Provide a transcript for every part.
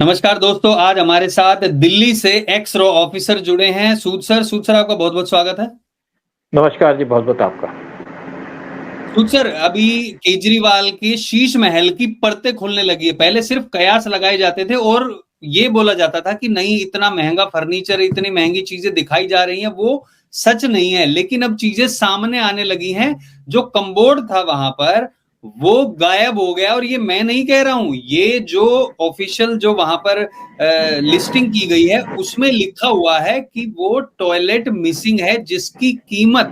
नमस्कार दोस्तों, आज हमारे साथ दिल्ली से एक्स रॉ ऑफिसर जुड़े हैं सूद सर आपका बहुत बहुत स्वागत है। नमस्कार जी, बहुत बहुत आपका। सूद सर, अभी केजरीवाल के शीश महल की परतें खुलने लगी है। पहले सिर्फ कयास लगाए जाते थे और ये बोला जाता था कि नहीं, इतना महंगा फर्नीचर, इतनी महंगी चीजें दिखाई जा रही हैं, वो सच नहीं है। लेकिन अब चीजें सामने आने लगी हैं। जो कमबोर्ड था वहां पर वो गायब हो गया। और ये मैं नहीं कह रहा हूं, ये जो ऑफिशियल जो वहां पर लिस्टिंग की गई है उसमें लिखा हुआ है कि वो टॉयलेट मिसिंग है, जिसकी कीमत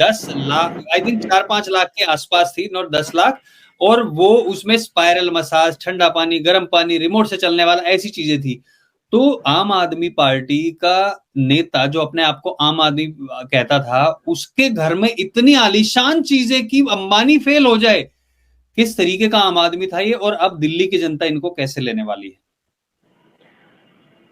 10 लाख, आई थिंक 4-5 लाख के आसपास थी, नॉट 10 लाख। और वो उसमें स्पाइरल मसाज, ठंडा पानी, गर्म पानी, रिमोट से चलने वाला, ऐसी चीजें थी। तो आम आदमी पार्टी का नेता जो अपने आप को आम आदमी कहता था, उसके घर में इतनी आलीशान चीजें कि अंबानी फेल हो जाए। किस तरीके का आम आदमी था ये, और अब दिल्ली की जनता इनको कैसे लेने वाली है?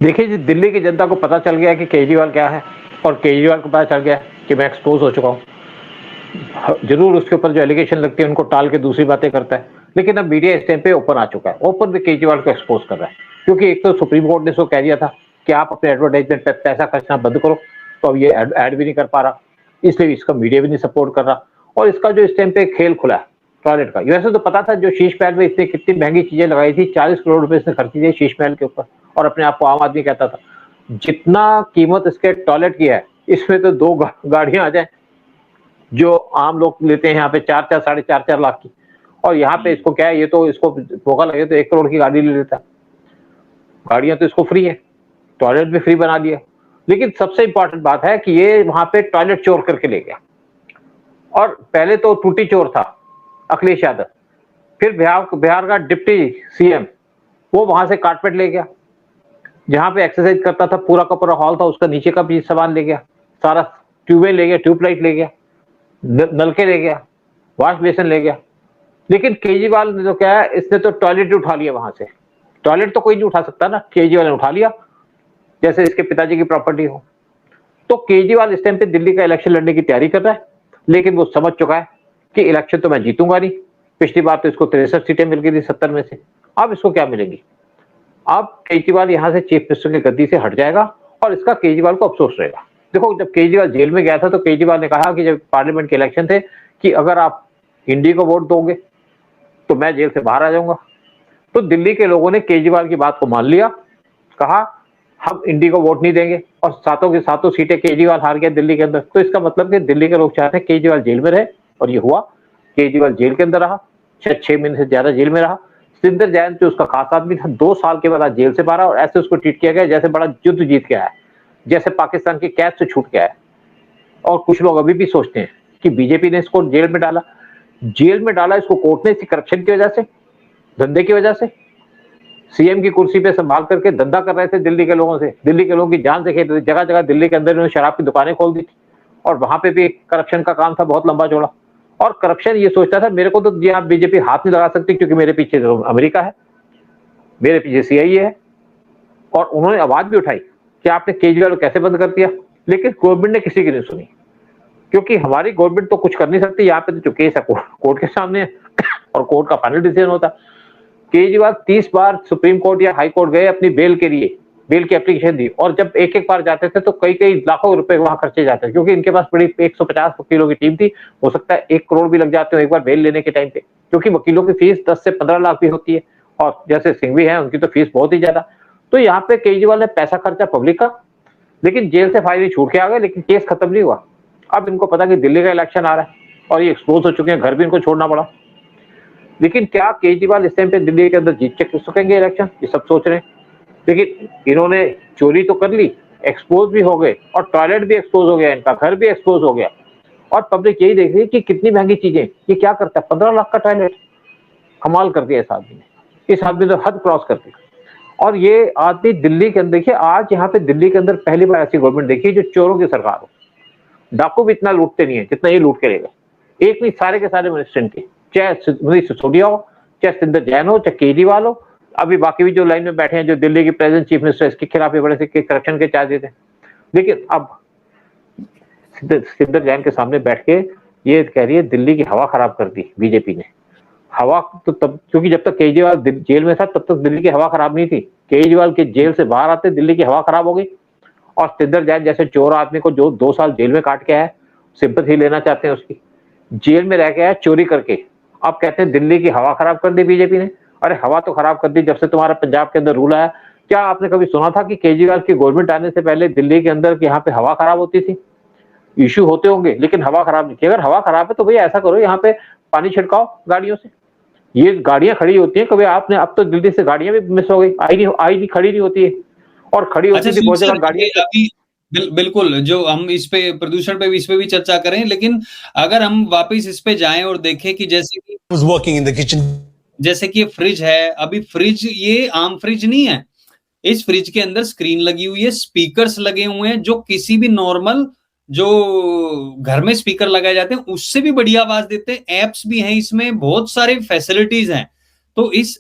देखिए जी, दिल्ली की जनता को पता चल गया कि केजरीवाल क्या है, और केजरीवाल को पता चल गया कि मैं एक्सपोज हो चुका हूँ। जरूर उसके ऊपर जो एलिगेशन लगती है उनको टाल के दूसरी बातें करता है, लेकिन अब मीडिया इस टाइम पे ओपन आ चुका है, ओपन भी केजरीवाल को एक्सपोज कर रहा है। क्योंकि एक तो सुप्रीम कोर्ट ने इसको कह दिया था कि आप अपने एडवर्टाइजमेंट पे पैसा खर्चना बंद करो, तो अब ये ऐड भी नहीं कर पा रहा, इसलिए इसका मीडिया भी नहीं सपोर्ट कर रहा। और इसका जो इस टाइम पे खेल खुला है टॉयलेट का, वैसे तो पता था जो शीश महल में इसने कितनी महंगी चीजें लगाई थी, 40 करोड़ रुपए इसने खर्च किए शीश महल के ऊपर, और अपने आप को आम आदमी कहता था। जितना कीमत इसके टॉयलेट की है, इसमें तो दो गाड़ियां आ जाए जो आम लोग लेते हैं यहाँ पे 4-4 4.5 लाख की, और यहाँ पे इसको क्या है, ये तो इसको मौका लगे तो 1 करोड़ की गाड़ी ले लेता है। गाड़ियां तो इसको फ्री है, टॉयलेट भी फ्री बना दिया। लेकिन सबसे इंपॉर्टेंट बात है कि ये वहां पे टॉयलेट चोर करके ले गया। और पहले तो टूटी चोर था अखिलेश यादव, फिर बिहार का डिप्टी सीएम वो वहां से कारपेट ले गया, जहां पे एक्सरसाइज करता था, पूरा का पूरा हॉल था उसका, नीचे का भी सामान ले गया, सारा ट्यूबें ले गया, ट्यूबलाइट ले गया, नलके ले गया, वॉश बेसिन ले गया। लेकिन केजरीवाल ने तो क्या है, इसने तो टॉयलेट उठा लिया वहां से। टॉयलेट तो कोई नहीं उठा सकता ना, केजरीवाल ने उठा लिया, जैसे इसके पिताजी की प्रॉपर्टी हो। तो केजरीवाल इस टाइम पे दिल्ली का इलेक्शन लड़ने की तैयारी कर रहा है, लेकिन वो समझ चुका है कि इलेक्शन तो मैं जीतूंगा नहीं। पिछली बार तो इसको 63 सीटें मिल गई थी 70 में से, अब इसको क्या मिलेंगी? अब केजरीवाल यहाँ से चीफ मिनिस्टर की गद्दी से हट जाएगा, और इसका केजरीवाल को अफसोस रहेगा। देखो, जब केजरीवाल जेल में गया था तो केजरीवाल ने कहा कि जब पार्लियामेंट के इलेक्शन थे कि अगर आप इंडी को वोट दोगे तो मैं जेल से बाहर आ जाऊंगा। तो दिल्ली के लोगों ने केजरीवाल की बात को मान लिया, कहा हम इंडी को वोट नहीं देंगे, और सातों की सातों सीटें केजरीवाल हार गया दिल्ली के अंदर। तो इसका मतलब कि दिल्ली के लोग चाहते हैं केजरीवाल जेल में रहे, और ये हुआ। केजरीवाल जेल के अंदर रहा, 6 महीने से ज्यादा जेल में रहा। सिंदर जैन जो उसका खास आदमी था, 2 साल के बाद आज जेल से बाहर, और ऐसे उसको ट्रीट किया गया जैसे बड़ा युद्ध जीत के आया, जैसे पाकिस्तान की कैद से छूट के आया। और कुछ लोग अभी भी सोचते हैं कि बीजेपी ने इसको जेल में डाला। जेल में डाला इसको कोर्ट ने, इसी करप्शन की वजह से, धंधे की वजह से। सीएम की कुर्सी पे संभाल करके धंधा कर रहे थे दिल्ली के लोगों से, दिल्ली के लोगों की जान से खेल रहे थे। जगह जगह दिल्ली के अंदर इन्होंने शराब की दुकानें खोल दी थी, और वहां पे भी करप्शन का काम था बहुत लंबा चौड़ा। और करप्शन ये सोचता था मेरे को तो जी आप बीजेपी हाथ नहीं लगा सकती, क्योंकि मेरे पीछे तो अमेरिका है, मेरे पीछे सीआईए है। और उन्होंने आवाज भी उठाई कि आपने केजरीवाल को कैसे बंद कर दिया, लेकिन गवर्नमेंट ने किसी की नहीं सुनी, क्योंकि हमारी गवर्नमेंट तो कुछ कर नहीं सकती। यहाँ पे तो जो केस है कोर्ट के सामने है, और कोर्ट का फाइनल डिसीजन होता। केजरीवाल 30 बार सुप्रीम कोर्ट या हाई कोर्ट गए अपनी बेल के लिए, बेल की एप्लीकेशन दी, और जब एक एक बार जाते थे तो कई कई लाखों रुपए वहां खर्चे जाते थे, क्योंकि इनके पास बड़ी 150 वकीलों की टीम थी। हो सकता है 1 करोड़ भी लग जाते हो एक बार बेल लेने के टाइम पे, क्योंकि वकीलों की फीस 10 से 15 लाख भी होती है, और जैसे सिंघवी है उनकी तो फीस बहुत ही ज्यादा। तो यहाँ पे केजरीवाल ने पैसा खर्चा पब्लिक का, लेकिन जेल से फायदे छूट के आ गए, लेकिन केस खत्म नहीं हुआ। अब इनको पता कि दिल्ली का इलेक्शन आ रहा है, और ये एक्सपोज हो चुके हैं, घर भी इनको छोड़ना पड़ा। लेकिन क्या केजरीवाल इस टाइम पे दिल्ली के अंदर जीत सकेंगे इलेक्शन, ये सब सोच रहे हैं। लेकिन इन्होंने चोरी तो कर ली, एक्सपोज भी हो गए, और टॉयलेट भी एक्सपोज हो गया, इनका घर भी एक्सपोज हो गया, और पब्लिक यही देख रही है कि कितनी महंगी चीजें ये क्या करता है। 15 लाख का टॉयलेट, कमाल कर दिया इस आदमी ने। इस आदमी ने हद क्रॉस कर दी। और ये आदमी दिल्ली के अंदर, देखिए आज यहाँ पे दिल्ली के अंदर पहली बार ऐसी गवर्नमेंट देखी जो चोरों की सरकार हो। डाकू भी इतना लूटते नहीं है जितना ये लूट के ले गए। एक नहीं, सारे के सारे मिनिस्टर के, चाहे मनीष सिसोदिया हो, चाहे सिंदर जैन हो, चाहे केजरीवाल हो, अभी बाकी भी जो लाइन में बैठे हैं जो दिल्ली के प्रेजेंट चीफ मिनिस्टर, इसके खिलाफ भी बड़े से करप्शन के चार्जेस हैं। लेकिन अब सिंदर जैन के सामने बैठ के ये कह रही है दिल्ली की हवा खराब कर दी बीजेपी ने। हवा तो तब, क्योंकि जब तक केजरीवाल जेल में था तब तक दिल्ली की हवा खराब नहीं थी। केजरीवाल के जेल से बाहर आते दिल्ली की हवा खराब हो गई, और सिद्धार्थ जैन जैसे चोर आदमी को जो 2 साल जेल में काट के आया, सिंपैथी लेना चाहते हैं उसकी, जेल में रह के आया चोरी करके, अब कहते हैं दिल्ली की हवा खराब कर दी बीजेपी ने। अरे हवा तो खराब कर दी जब से तुम्हारा पंजाब के अंदर रूल आया। क्या आपने कभी सुना था कि केजरीवाल की गवर्नमेंट आने से पहले दिल्ली के अंदर यहाँ पे हवा खराब होती थी? इश्यू होते होंगे लेकिन हवा खराब नहीं थी। अगर हवा खराब है तो भैया ऐसा करो, यहाँ पे पानी छिड़काओ गाड़ियों से। ये गाड़ियां खड़ी होती हैं, कभी आपने, अब तो दिल्ली से गाड़ियां भी मिस हो गई, आई नहीं, खड़ी नहीं होती है, और खड़ी अच्छा होती थी सूद बहुत सर, जगह गाड़ियां। अभी बिल्कुल जो हम इस पे प्रदूषण पे भी इस पे भी चर्चा करें, लेकिन अगर हम वापस इस पे जाएं और देखें कि जैसे कि ये फ्रिज है, अभी फ्रिज ये आम फ्रिज नहीं है, इस फ्रिज के अंदर स्क्रीन लगी हुई है, स्पीकर्स लगे हुए हैं जो किसी भी नॉर्मल जो घर में स्पीकर लगाए जाते हैं उससे भी बढ़िया आवाज देते हैं, एप्स भी हैं इसमें, बहुत सारी फैसिलिटीज हैं। तो इस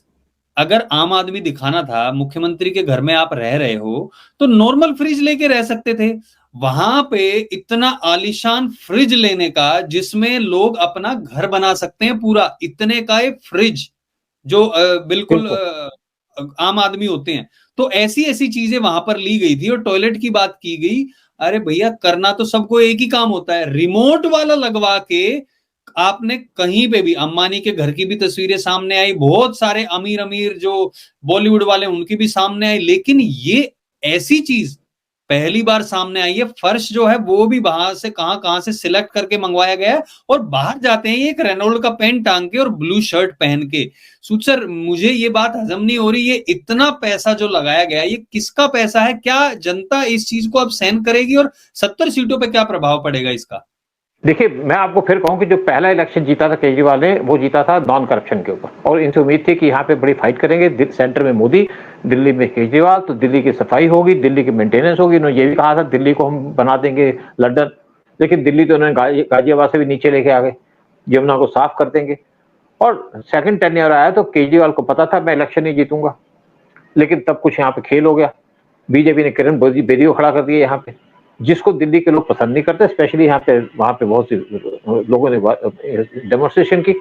अगर आम आदमी दिखाना था मुख्यमंत्री के घर में आप रह रहे हो तो नॉर्मल फ्रिज लेके रह सकते थे, वहां पे इतना आलीशान फ्रिज लेने का जिसमें लोग अपना घर बना सकते हैं पूरा, इतने का एक फ्रिज जो बिल्कुल आम आदमी होते हैं। तो ऐसी ऐसी चीजें वहां पर ली गई थी, और टॉयलेट की बात की गई। अरे भैया करना तो सबको एक ही काम होता है, रिमोट वाला लगवा के आपने कहीं पे भी, अंबानी के घर की भी तस्वीरें सामने आई, बहुत सारे अमीर अमीर जो बॉलीवुड वाले उनकी भी सामने आई, लेकिन ये ऐसी चीज पहली बार सामने आई है। फर्श जो है वो भी बाहर से कहां से सिलेक्ट करके मंगवाया गया है, और बाहर जाते हैं एक रेनोल्ड का पेन टांग के और ब्लू शर्ट पहन के। सूद सर मुझे ये बात हजम नहीं हो रही, ये इतना पैसा जो लगाया गया ये किसका पैसा है? क्या जनता इस चीज को अब सहन करेगी, और 70 सीटों पे क्या प्रभाव पड़ेगा इसका? देखिए, मैं आपको फिर कहूं कि जो पहला इलेक्शन जीता था केजरीवाल ने, वो जीता था नॉन करप्शन के ऊपर, और इनसे उम्मीद थी कि यहाँ पे बड़ी फाइट करेंगे, सेंटर में मोदी, दिल्ली में केजरीवाल, तो दिल्ली की सफाई होगी, दिल्ली की मेंटेनेंस होगी। उन्होंने ये भी कहा था दिल्ली को हम बना देंगे लंदन, लेकिन दिल्ली तो उन्होंने गाजियाबाद से भी नीचे लेके आ गए, यमुना को साफ कर देंगे। और सेकंड टेन्योर आया तो केजरीवाल को पता था मैं इलेक्शन नहीं जीतूंगा, लेकिन तब कुछ यहाँ पे खेल हो गया, बीजेपी ने किरण बेदी को खड़ा कर दिया यहाँ पे, जिसको दिल्ली के लोग पसंद नहीं करते, स्पेशली यहाँ पे, वहां पे बहुत से लोगों ने डेमोन्स्ट्रेशन की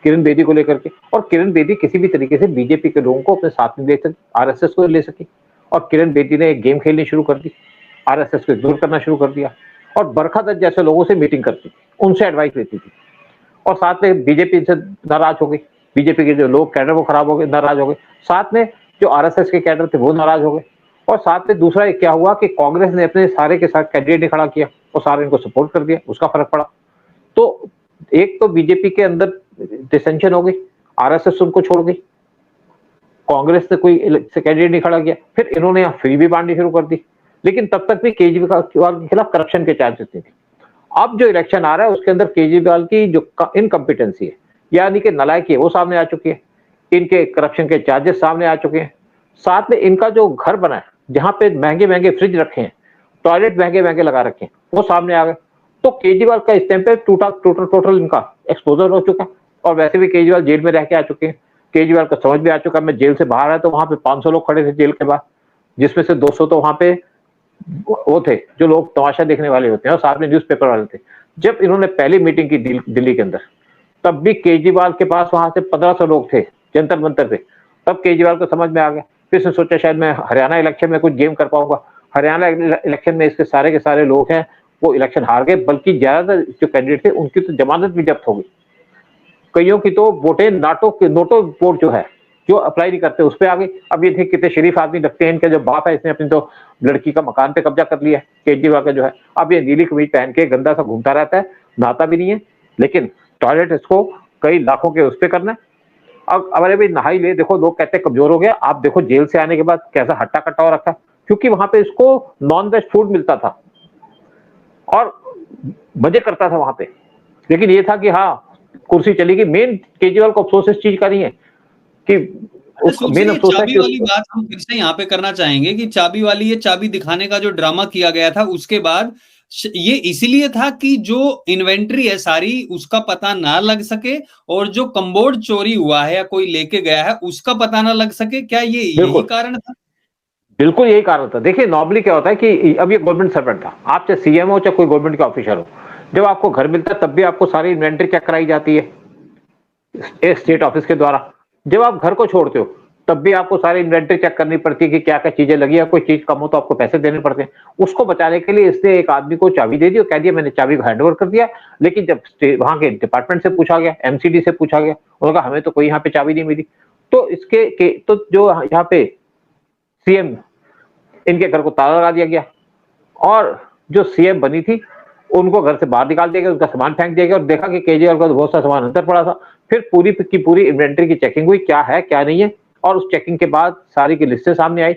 किरण बेदी को लेकर के, और किरण बेदी किसी भी तरीके से बीजेपी के लोगों को अपने साथ में ले सकी, आरएसएस को ले सकी, और किरण बेदी ने एक गेम खेलनी शुरू कर दी, आरएसएस को इग्नोर करना शुरू कर दिया, और बरखा दत्त जैसे लोगों से मीटिंग करती थी, उनसे एडवाइस लेती थी, और साथ में बीजेपी से नाराज हो गई, बीजेपी के जो लोग कैडर वो खराब हो गए, नाराज हो गए, साथ में जो आरएसएस के कैडर थे वो नाराज हो गए, और साथ में दूसरा क्या हुआ कि कांग्रेस ने अपने सारे के साथ कैंडिडेट नहीं खड़ा किया और सारे इनको सपोर्ट कर दिया, उसका फर्क पड़ा। तो एक तो बीजेपी के अंदर डिसेंशन हो गई, आरएसएस उनको छोड़ गई, कांग्रेस ने कोई कैंडिडेट नहीं खड़ा किया, फिर इन्होंने यहाँ फ्री भी बांटनी शुरू कर दी, लेकिन तब तक भी केजरीवाल के खिलाफ करप्शन के चार्जेस नहीं थे। अब जो इलेक्शन आ रहा है उसके अंदर केजरीवाल की जो इनकम्पिटेंसी है, यानी कि नालायकी है, वो सामने आ चुकी है, इनके करप्शन के चार्जेस सामने आ चुके हैं, साथ में इनका जो घर बना है जहां पे महंगे महंगे फ्रिज रखे हैं, टॉयलेट महंगे महंगे लगा रखे हैं, वो सामने आ गए। तो केजरीवाल का इस टाइम पे टोटल इनका एक्सपोजर हो चुका है, और वैसे भी केजरीवाल जेल में रह के आ चुके हैं, केजरीवाल का समझ भी आ चुका है, मैं जेल से बाहर आया तो वहां पे 500 लोग खड़े थे जेल के बाहर, जिसमें से 200 तो वहां पे वो थे जो लोग तमाशा देखने वाले होते हैं, और साथ में न्यूज़पेपर वाले थे। जब इन्होंने पहली मीटिंग की दिल्ली के अंदर, तब भी केजरीवाल के पास वहां से 1500 लोग थे जंतर मंतर पे, तब केजरीवाल को समझ में आ गया, फिर से सोचा शायद मैं हरियाणा इलेक्शन में कुछ गेम कर पाऊंगा। हरियाणा इलेक्शन में इसके सारे के सारे लोग हैं वो इलेक्शन हार गए, बल्कि ज्यादातर जो कैंडिडेट थे उनकी तो जमानत भी जब्त हो गई, कईयों की तो वोटें नोटो वोट जो है जो अप्लाई नहीं करते उस पर आ गई। अब ये थे कितने शरीफ आदमी लगते हैं, इनका जो बाप है इसने अपनी तो लड़की का मकान पे कब्जा कर लिया है केजरीवाल का जो है, अब ये नीली कमीज पहन के गंदा सा घूमता रहता है, नहाता भी नहीं है, लेकिन टॉयलेट इसको कई लाखों के उस पर करना है। अब अरे भाई नहाई ले, देखो लोग कहते हैं कमजोर हो गया, आप देखो जेल से आने के बाद कैसा हट्टा कट्टा हो रखा, क्योंकि वहां पे इसको नॉन वेज फूड मिलता था और मजे करता था वहां पे, लेकिन ये था कि हाँ कुर्सी चली गई। मेन केजरीवाल को अफसोस इस चीज का नहीं है कि मेन अफसोस है चाबी वाली बात हम फिर से यहाँ पे करना चाहेंगे कि चाबी वाली ये चाबी दिखाने का जो ड्रामा किया गया था उसके बाद ये इसीलिए था कि जो इन्वेंट्री है सारी उसका पता ना लग सके, और जो कम्बोर्ड चोरी हुआ है या कोई लेके गया है उसका पता ना लग सके, क्या ये यही कारण था? बिल्कुल यही कारण था। देखिए नॉर्मली क्या होता है कि अब ये गवर्नमेंट सर्वेंट था, आप चाहे सीएम हो चाहे कोई गवर्नमेंट का ऑफिसर हो, जब आपको घर मिलता है तब भी आपको सारी इन्वेंट्री चेक कराई जाती है स्टेट ऑफिस के द्वारा। जब आप घर को छोड़ते हो तब भी आपको सारी इन्वेंटरी चेक करनी पड़ती है कि क्या क्या चीजें लगी है, कोई चीज कम हो तो आपको पैसे देने पड़ते हैं। उसको बचाने के लिए इसने एक आदमी को चाबी दे दी और कह दिया मैंने चाबी को हैंडओवर कर दिया। लेकिन जब वहां के डिपार्टमेंट से पूछा गया, एमसीडी से पूछा गया, उन्होंने कहा हमें तो कोई यहाँ पे चाबी नहीं मिली। तो तो जो यहाँ पे सीएम, इनके घर को ताला लगा दिया गया और जो सीएम बनी थी उनको घर से बाहर निकाल दिया गया, उनका सामान फेंक दिया गया और देखा कि केजरीवाल का तो बहुत सा सामान अंदर पड़ा था। फिर पूरी की पूरी इन्वेंटरी की चेकिंग हुई, क्या है क्या नहीं है, और उस चेकिंग के बाद सारी की लिस्टें सामने आई।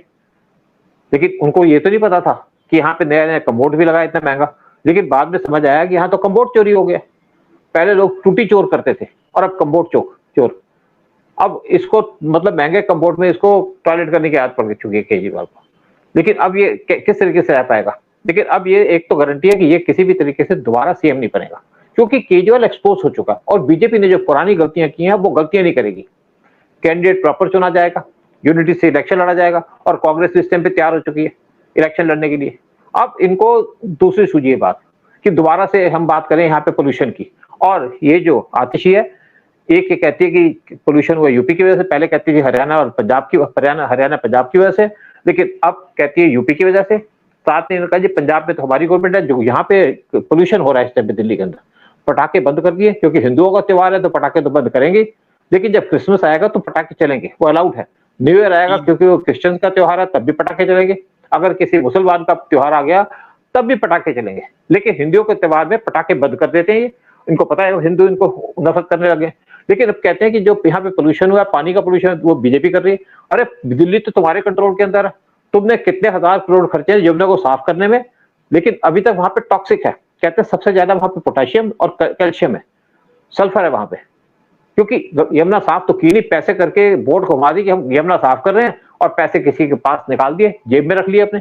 लेकिन उनको ये तो नहीं पता था कि यहाँ पे नया नया कम्बोर्ड भी लगा इतना महंगा। लेकिन बाद में समझ आया कि यहाँ तो कम्बोर्ड चोरी हो गया। पहले लोग टूटी चोर करते थे और अब कम्बोर्ड चोर। अब इसको मतलब महंगे कम्बोर्ड में इसको टॉयलेट करने की आदत पड़ चुकी है केजरीवाल को। लेकिन अब ये किस तरीके से आ पाएगा? लेकिन अब ये एक तो गारंटी है कि ये किसी भी तरीके से दोबारा सीएम नहीं बनेगा, क्योंकि केजरीवाल एक्सपोज हो चुका और बीजेपी ने जो पुरानी गलतियां की हैं वो गलतियां नहीं करेगी। कैंडिडेट प्रॉपर चुना जाएगा, यूनिटी से इलेक्शन लड़ा जाएगा और कांग्रेस इस टाइम पे तैयार हो चुकी है इलेक्शन लड़ने के लिए। अब इनको दूसरी सूझी बात कि दोबारा से हम बात करें यहाँ पे पोल्यूशन की, और ये जो आतिशी है, एक ये कहती है कि पोल्यूशन हुआ यूपी की वजह से, पहले कहती थी हरियाणा और पंजाब की, हरियाणा पंजाब की वजह से, लेकिन अब कहती है यूपी की वजह से। साथ में कहा जी पंजाब में तो हमारी गवर्नमेंट है, जो यहाँ पे पोल्यूशन हो रहा है इस टाइम पे दिल्ली के अंदर, पटाखे बंद कर दिए, क्योंकि हिंदुओं का त्योहार है तो पटाखे तो बंद करेंगे, लेकिन जब क्रिसमस आएगा तो पटाखे चलेंगे, वो अलाउड है। न्यू ईयर आएगा क्योंकि वो क्रिश्चियन का त्योहार है तब भी पटाखे चलेंगे, अगर किसी मुसलमान का त्योहार आ गया तब भी पटाखे चलेंगे। लेकिन हिंदुओं के त्योहार में पटाखे बंद कर देते हैं, इनको पता है हिंदू इनको नफरत करने लगे। लेकिन अब कहते हैं कि जो यहाँ पे पोल्यूशन हुआ, पानी का पोल्यूशन, वो बीजेपी कर रही है। अरे दिल्ली तो तुम्हारे कंट्रोल के अंदर है, तुमने कितने हजार करोड़ खर्चे हैं यमुना को साफ करने में, लेकिन अभी तक वहां पे टॉक्सिक है। कहते हैं सबसे ज्यादा वहां पे पोटेशियम और कैल्शियम है, सल्फर है वहां पे, क्योंकि यमुना साफ तो की नहीं, पैसे करके बोर्ड घुमा दी कि हम यमुना साफ कर रहे हैं और पैसे किसी के पास निकाल दिए, जेब में रख लिए अपने।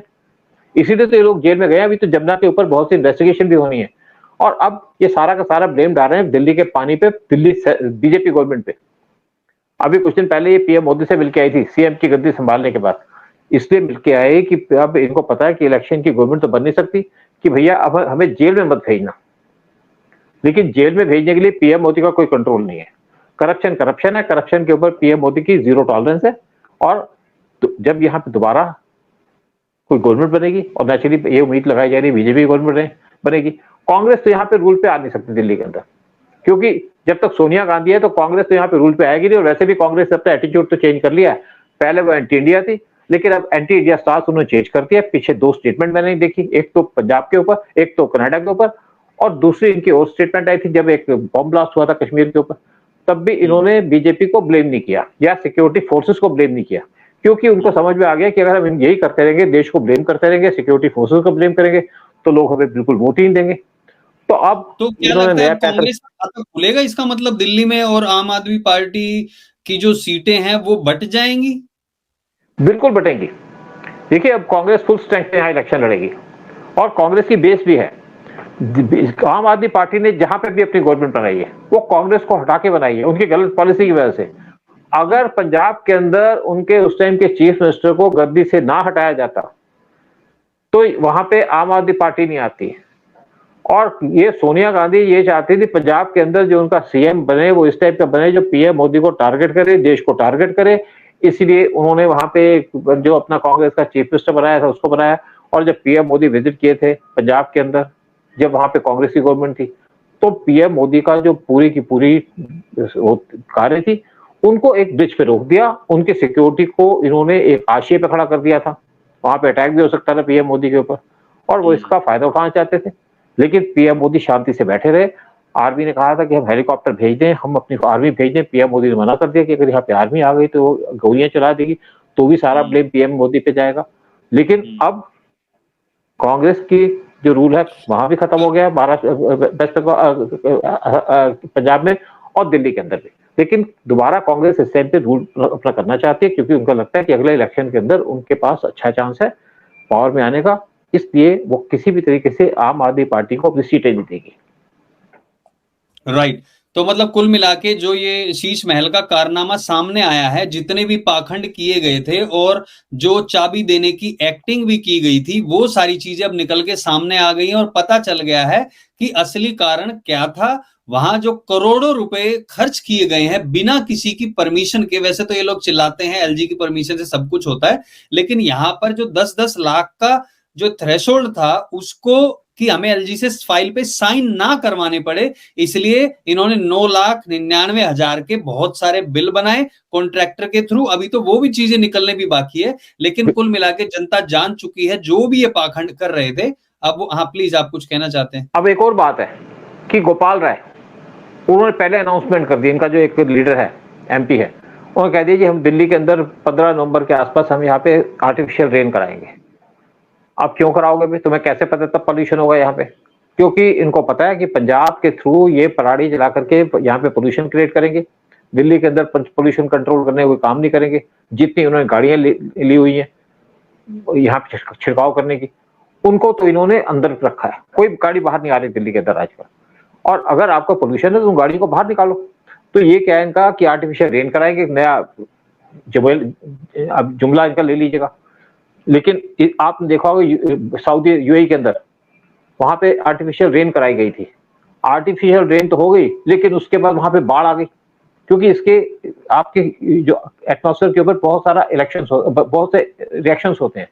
इसीलिए तो ये लोग जेल में गए। अभी तो यमुना के ऊपर बहुत सी इन्वेस्टिगेशन भी होनी है और अब ये सारा का सारा ब्लेम डाल रहे हैं दिल्ली के पानी पे, दिल्ली बीजेपी गवर्नमेंट पे। अभी कुछ दिन पहले ये पीएम मोदी से मिलके आई थी सीएम की गद्दी संभालने के बाद, इसलिए मिलके आए कि अब इनको पता है कि इलेक्शन की गवर्नमेंट तो बन नहीं सकती, कि भैया अब हमें जेल में मत भेजना। लेकिन जेल में भेजने के लिए पीएम मोदी का कोई कंट्रोल नहीं है। करप्शन है, करप्शन के ऊपर पीएम मोदी की जीरो टॉलरेंस है। और तो जब यहाँ पे दोबारा कोई गवर्नमेंट बनेगी, और नेचुरली ये उम्मीद लगाई जा रही है बीजेपी गवर्नमेंट बनेगी, कांग्रेस तो यहाँ पे रूल पे आ नहीं सकती दिल्ली के अंदर, क्योंकि जब तक सोनिया गांधी है तो कांग्रेस तो यहाँ पे रूल पे आएगी नहीं। और वैसे भी कांग्रेस अपना एटीट्यूड तो चेंज कर लिया है, पहले वो एंटी इंडिया थी, लेकिन अब एंटी इंडिया स्टार्स उन्होंने चेंज कर दिया। पीछे दो स्टेटमेंट मैंने देखी, एक तो पंजाब के ऊपर, एक तो कनाडा के ऊपर, और दूसरी इनकी और स्टेटमेंट आई थी जब एक बॉम्ब ब्लास्ट हुआ था कश्मीर के ऊपर, तब भी इन्होंने बीजेपी को ब्लेम नहीं किया या सिक्योरिटी फोर्सेस को ब्लेम नहीं किया, क्योंकि उनको समझ में आ गया कि अगर हम यही करते रहेंगे, देश को ब्लेम करते रहेंगे, सिक्योरिटी फोर्सेस को ब्लेम करेंगे, तो लोग हमें बिल्कुल वोट ही नहीं देंगे। तो अब तो क्या लगता है कांग्रेस का खाता खुलेगा इसका मतलब दिल्ली में, और आम आदमी पार्टी की जो सीटें हैं वो बट जाएंगी? बिल्कुल बटेंगी। देखिए अब कांग्रेस फुल स्ट्रेंथ से यहाँ इलेक्शन लड़ेगी और कांग्रेस की बेस भी है। आम आदमी पार्टी ने जहां पर भी अपनी गवर्नमेंट बनाई है वो कांग्रेस को हटा के बनाई है, उनकी गलत पॉलिसी की वजह से। अगर पंजाब के अंदर उनके उस टाइम के चीफ मिनिस्टर को गद्दी से ना हटाया जाता तो वहां पे आम आदमी पार्टी नहीं आती। और ये सोनिया गांधी ये चाहती थी पंजाब के अंदर जो उनका सीएम बने वो इस टाइप का बने जो पीएम मोदी को टारगेट करे, देश को टारगेट करे। इसलिए उन्होंने वहां पे जो अपना कांग्रेस का चीफ मिनिस्टर बनाया था उसको बनाया। और जब पीएम मोदी विजिट किए थे पंजाब के अंदर, जब वहां पे कांग्रेस की गवर्नमेंट थी, तो पीएम मोदी का जो पूरी की पूरी कार्य थी उनको एक ब्रिज पे रोक दिया, उनकी सिक्योरिटी को इन्होंने एक हाशिए पे खड़ा कर दिया था। वहां पे अटैक भी हो सकता था पीएम मोदी के ऊपर और वो इसका फायदा उठाना चाहते थे। लेकिन पीएम मोदी शांति से बैठे रहे। आर्मी ने कहा था कि हम हेलीकॉप्टर भेज दें, हम अपनी आर्मी भेज दें। पीएम मोदी ने मना कर दिया कि अगर यहाँ पे आर्मी आ गई तो गोलियां चला देगी, तो भी सारा ब्लेम पीएम मोदी पे जाएगा। लेकिन अब कांग्रेस की जो रूल है वहां भी खत्म हो गया, वेस्ट पंजाब में और दिल्ली के अंदर भी। लेकिन दोबारा कांग्रेस इस टाइम पे रूल अपना करना चाहती है, क्योंकि उनको लगता है कि अगले इलेक्शन के अंदर उनके पास अच्छा चांस है पावर में आने का। इसलिए वो किसी भी तरीके से आम आदमी पार्टी को अपनी सीटें नहीं देगी। राइट। तो मतलब कुल मिला के जो ये शीश महल का कारनामा सामने आया है, जितने भी पाखंड किए गए थे और जो चाबी देने की एक्टिंग भी की गई थी, वो सारी चीजें अब निकल के सामने आ गई हैं और पता चल गया है कि असली कारण क्या था। वहां जो करोड़ों रुपए खर्च किए गए हैं बिना किसी की परमिशन के, वैसे तो ये लोग चिल्लाते हैं एलजी की परमिशन से सब कुछ होता है, लेकिन यहां पर जो 10-10 लाख का जो थ्रेशोल्ड था उसको कि हमें एलजी से फाइल पे साइन ना करवाने पड़े, इसलिए इन्होंने 9,99,000 के बहुत सारे बिल बनाए कॉन्ट्रैक्टर के थ्रू। अभी तो वो भी चीजें निकलने भी बाकी है, लेकिन कुल मिला के जनता जान चुकी है जो भी ये पाखंड कर रहे थे। अब हाँ प्लीज, आप कुछ कहना चाहते हैं? अब एक और बात है कि गोपाल राय, उन्होंने पहले अनाउंसमेंट कर दी, इनका जो एक लीडर है, एमपी है, उन्होंने कह दिया कि हम दिल्ली के अंदर 15 नवंबर के आसपास हम यहाँ पे आर्टिफिशियल रेन कराएंगे। आप क्यों कराओगे भी? तुम्हें कैसे पता तब पोल्यूशन होगा यहाँ पे? क्योंकि इनको पता है कि पंजाब के थ्रू ये पराली जला करके यहाँ पे पोल्यूशन क्रिएट करेंगे, दिल्ली के अंदर पोल्यूशन कंट्रोल करने का कोई काम नहीं करेंगे। जितनी उन्होंने गाड़ियां ली हुई हैं यहाँ पे छिड़काव करने की, उनको तो इन्होंने अंदर रखा है। कोई गाड़ी बाहर नहीं आ रही दिल्ली के अंदर आजकल, और अगर आपका पोल्यूशन है तो उन गाड़ियों को बाहर निकालो। तो ये क्या है इनका कि आर्टिफिशियल रेन कराएंगे, नया अब जुमला इनका ले लीजिएगा। लेकिन आपने देखा होगा सऊदी यूएई के अंदर, वहां पे आर्टिफिशियल रेन कराई गई थी। आर्टिफिशियल रेन तो हो गई, लेकिन उसके बाद वहां पे बाढ़ आ गई, क्योंकि इसके आपके जो एटमॉस्फेयर के ऊपर बहुत सारा बहुत से रिएक्शंस होते हैं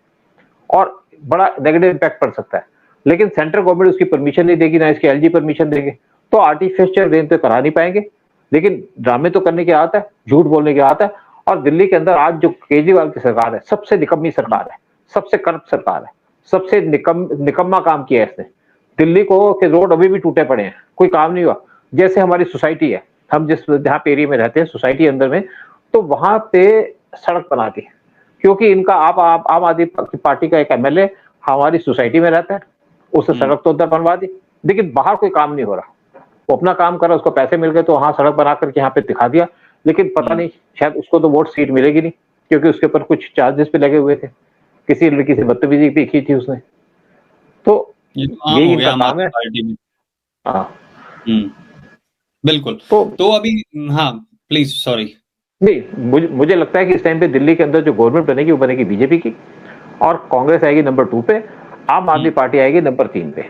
और बड़ा नेगेटिव इम्पैक्ट पड़ सकता है। लेकिन सेंट्रल गवर्नमेंट उसकी परमिशन नहीं देगी, ना इसकी एलजी परमिशन देगी, तो आर्टिफिशियल रेन तो करा नहीं पाएंगे। लेकिन ड्रामे तो करने की आदत है, झूठ बोलने की आदत है। और दिल्ली के अंदर आज जो केजरीवाल की सरकार है, सबसे निकम्मी सरकार है, सबसे करप्ट सरकार है, सबसे निकम्मा काम किया है इसने। दिल्ली को के रोड अभी भी टूटे पड़े हैं, कोई काम नहीं हुआ। जैसे हमारी सोसाइटी है, हम जिस जहाँ पे एरिया में रहते हैं सोसाइटी अंदर में, तो वहां पे सड़क बना दी, क्योंकि इनका आम आदमी पार्टी का एक एमएलए हमारी सोसाइटी में रहता है, उससे सड़क तो उधर बनवा दी, लेकिन बाहर कोई काम नहीं हो रहा। वो अपना काम कर रहा, उसको पैसे मिल गए तो हाँ सड़क बना करके यहाँ पे दिखा दिया, लेकिन पता नहीं शायद उसको तो वोट सीट मिलेगी नहीं, क्योंकि उसके ऊपर कुछ चार्जेस भी लगे हुए थे, किसी लड़की से बदतमीजी भी की थी उसने। तो यही इनका काम है। हाँ बिल्कुल। तो अभी हाँ प्लीज, सॉरी। नहीं, मुझे लगता है कि इस टाइम पे दिल्ली के अंदर जो गवर्नमेंट बनेगी वो बनेगी बीजेपी की, और कांग्रेस आएगी नंबर 2 पे, आम आदमी पार्टी आएगी नंबर 3 पे।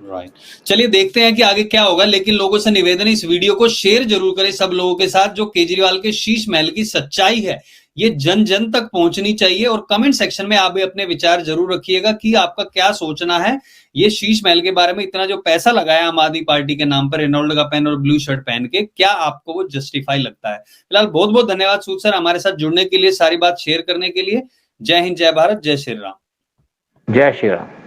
राइट, चलिए देखते हैं कि आगे क्या होगा। लेकिन लोगों से निवेदन है, इस वीडियो को शेयर जरूर करें सब लोगों के साथ। जो केजरीवाल के शीश महल की सच्चाई है ये जन जन तक पहुंचनी चाहिए, और कमेंट सेक्शन में आप भी अपने विचार जरूर रखिएगा कि आपका क्या सोचना है ये शीश महल के बारे में। इतना जो पैसा लगाया आम आदमी पार्टी के नाम पर, रेनॉल्ड का पेन और ब्लू शर्ट पहन के, क्या आपको वो जस्टिफाई लगता है? फिलहाल बहुत बहुत धन्यवाद सूद सर हमारे साथ जुड़ने के लिए, सारी बात शेयर करने के लिए। जय हिंद, जय भारत, जय श्री राम। जय श्री राम।